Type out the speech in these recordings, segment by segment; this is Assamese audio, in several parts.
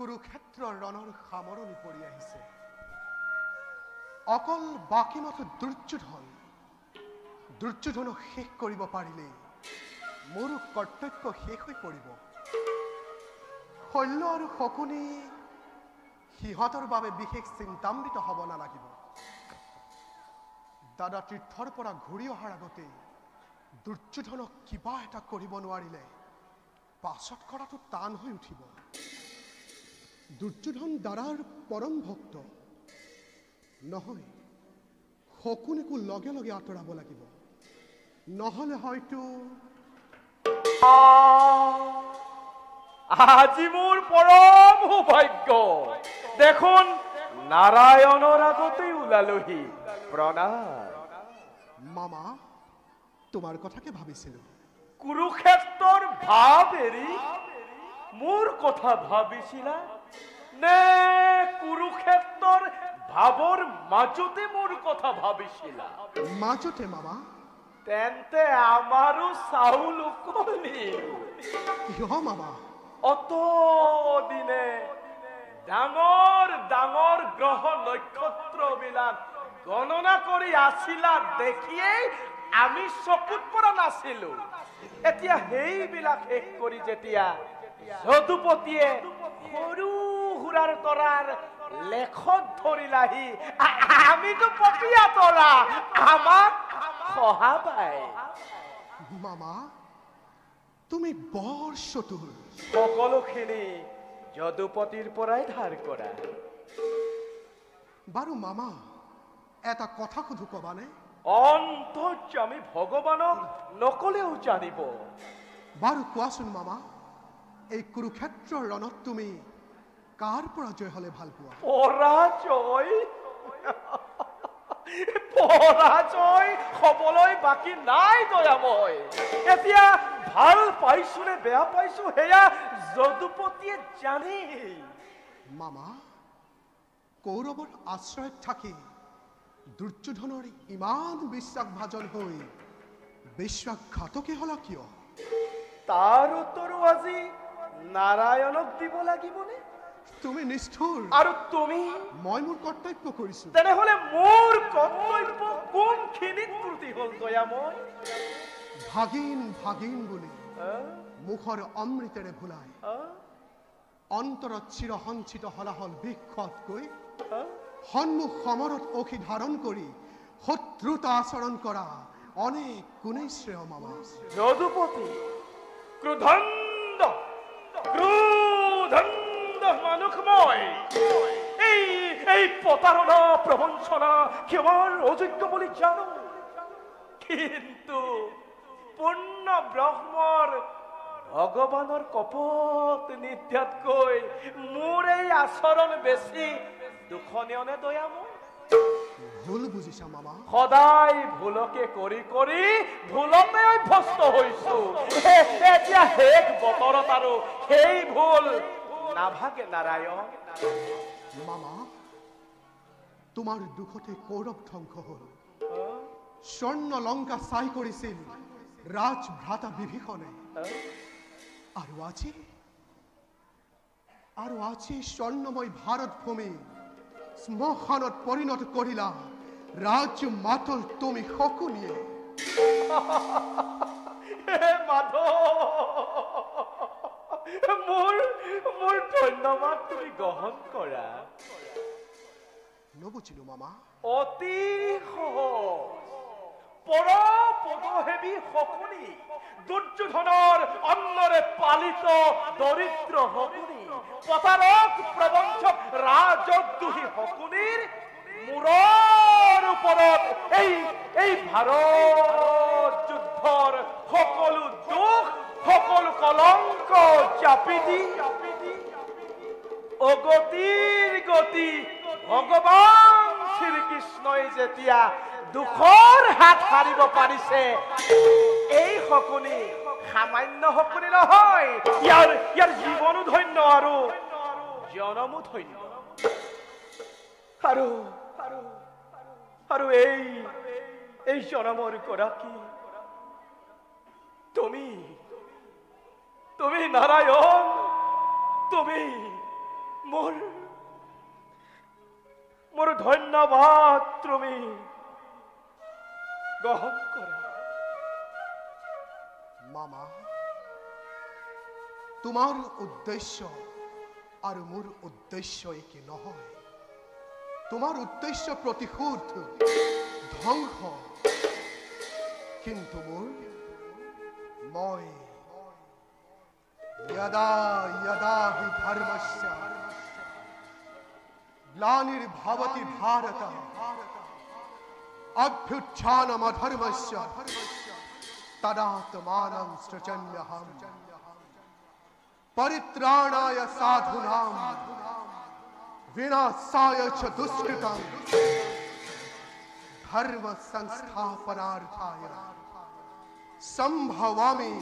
কুৰুক্ষেত্ৰৰ ৰণৰ সামৰণি পৰি আহিছে। অকল বাকী মাথো দুৰ্যোধনক শেষ কৰিব পাৰিলে মোৰ কৰ্তব্য শেষ হৈ পৰিব। শল্য আৰু শকুনি সিহঁতৰ বাবে বিশেষ চিন্তান্বিত হ'ব নালাগিব। দাদা তীৰ্থৰ পৰা ঘূৰি অহাৰ আগতে দুৰ্যোধনক কিবা এটা কৰিব নোৱাৰিলে পাছত কৰাটো টান হৈ উঠিব। দুৰ্যোধন দাদাৰ পৰম ভক্ত নহয়, শকুনিকো লগে লগে আঁতৰাব লাগিব, নহলে হয়তো আজি মোৰ পৰম সৌভাগ্য। দেখোন নাৰায়ণৰ আগতেই ওলালোহি। প্ৰণাম। মামা, তোমাৰ কথাকে ভাবিছিলো। কুৰুক্ষেত্ৰৰ ভাৱ এৰি মোৰ কথা ভাবিছিলা নে কুৰুক্ষেত্ৰৰ ভাৱৰ মাজতে মোৰ কথা ভাবিছিলা? মাজতে মামা। তেন্তে আমাৰো চাউল উকলিল। কিয় মামা? অত দিনে ডাঙৰ ডাঙৰ গ্ৰহ নক্ষত্ৰবিলাক গণনা কৰি আছিলা দেখিয়েই আমি চকুত পৰা নাছিলো। এতিয়া সেইবিলাক শেষ কৰি যেতিয়া যদুপতিয়ে সৰু সুৰাৰ তৰাৰ লেখত ধৰিলাহি, আমিতো পপিয়া তৰা, আমাক সহা পায়। মামা, তুমি বৰ চতুৰ। সকলোখিনি যদুপতিৰ পৰাই ধাৰ কৰা। বাৰু মামা, এটা কথা সুধো, কবানে? অন্তৰ্যামী ভগৱানক নকলেও জানিব। বাৰু কোৱাচোন মামা, এই কুৰুক্ষেত্ৰৰ ৰণত তুমি কাৰ পৰা জয় হলে ভাল পোৱা? পৰাজয় হবলৈ বাকী নাই দয়াময়। এতিয়া ভাল পাইছো নে বেয়া পাইছো সেয়া যদুপতিয়ে জানে। মামা, কৌৰৱৰ আশ্ৰয়ত থাকি দুৰ্যোধনৰ ইমান বিশ্বাসভাজন হৈ বিশ্বাসঘাতকে হলা কিয়? তাৰ উত্তৰো আজি নাৰায়ণক দিব লাগিবনে? তুমি নিষ্ঠুৰ। আৰু তুমি? মই মোৰ কৰ্তব্য কৰিছো। তেনেহলে মোৰ কৰ্তব্য কোনখিনিত ত্ৰুটি হল দয়াময়? ভাগিন ভাগিন বুলি মুখৰ অমৃতেৰে ভুলাই অন্তৰত চিৰসঞ্চিত হলাহল বিষতকৈ সন্মুখ সমৰত অখি ধাৰণ কৰি শত্ৰুতা আচৰণ কৰা অনেক গুণেই শ্ৰেয় মামা। যদুপতি ক্ৰোধন্দ মানুষময় এই প্ৰতাৰণা প্ৰবঞ্চনা কেবল অযোগ্য বলে জানো, কিন্তু পূৰ্ণ ব্ৰহ্মৰ ভগৱানৰ কপট নিত্যাতকৈ মোৰ এই আচৰণ বেছি দুখনীয় নে দয়াময়? ভুল বুজিছা মামা। সদায় ভুলকে কৰি কৰি ভুলতে অভ্যস্ত হৈছো। এতিয়া শেষ বতৰত আৰু সেই ভুল নাভাগে নাৰায়ণ। মামা, তোমাৰ দুখতে কৌৰৱ ধ্বংস হল। স্বৰ্ণ লংকা চাই কৰিছিল ৰাজভ্ৰাতা বিভীষণে। আৰু আজি স্বৰ্ণময় ভাৰত ভূমি শ্মশানত পৰিণত কৰিলা ৰাজ মাতল তুমি শকুনিয়ে। মোৰ ধন্যবাদ তুমি গ্ৰহণ কৰা। নবুজিলো মামা। অতি সহজ। পদহেবী শকুনি, দুৰ্যোধনৰ অন্নৰে পালিত দৰিদ্ৰ শকুনি, প্ৰতাৰক প্ৰবঞ্চক ৰাজদ্ৰোহী শকুনিৰ মূৰৰ ওপৰত এই ভাৰত যুদ্ধৰ সকলো দুখ সকলো কলংক চাপি দি অগতিৰ গতি ভগৱান শ্ৰীকৃষ্ণই যেতিয়া দুখৰ হাত হাৰিব পাৰিছে, এই শকুনি সামান্য শকুনি নহয়, ইয়াৰ জীৱনো ধন্য আৰু জনমো ধন্য। আৰু এই জনমৰ গৰাকী তুমি নাৰায়ণ, তুমি মোৰ মোৰ ধন্যবাদ তুমি গ্ৰহণ কৰা। মামা, তোমার উদ্দেশ্য আর মোর উদ্দেশ্য একে নহয়। তোমার উদ্দেশ্য প্রতিশোধ, ধ্বংস, কিন্তু মই यदा यदा हि धर्मस्य ग्लानिर्भवति भारत अभ्युत्थानमधर्मस्य तदात्मानं सृजन्यहम् परित्राणाय साधूनां विनाशाय च दुष्कृतं धर्म संस्थापनार्थाय संभवामि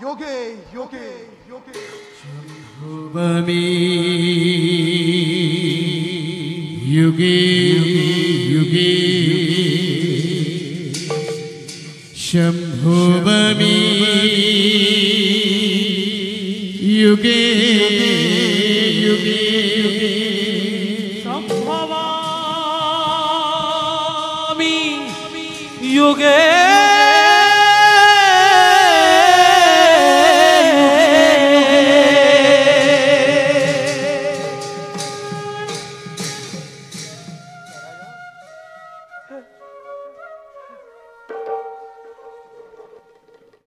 युगे युगे युगे। शम्भुवमि युगे युगे शम्भुवमि युगे युगे शम्भवामि युगे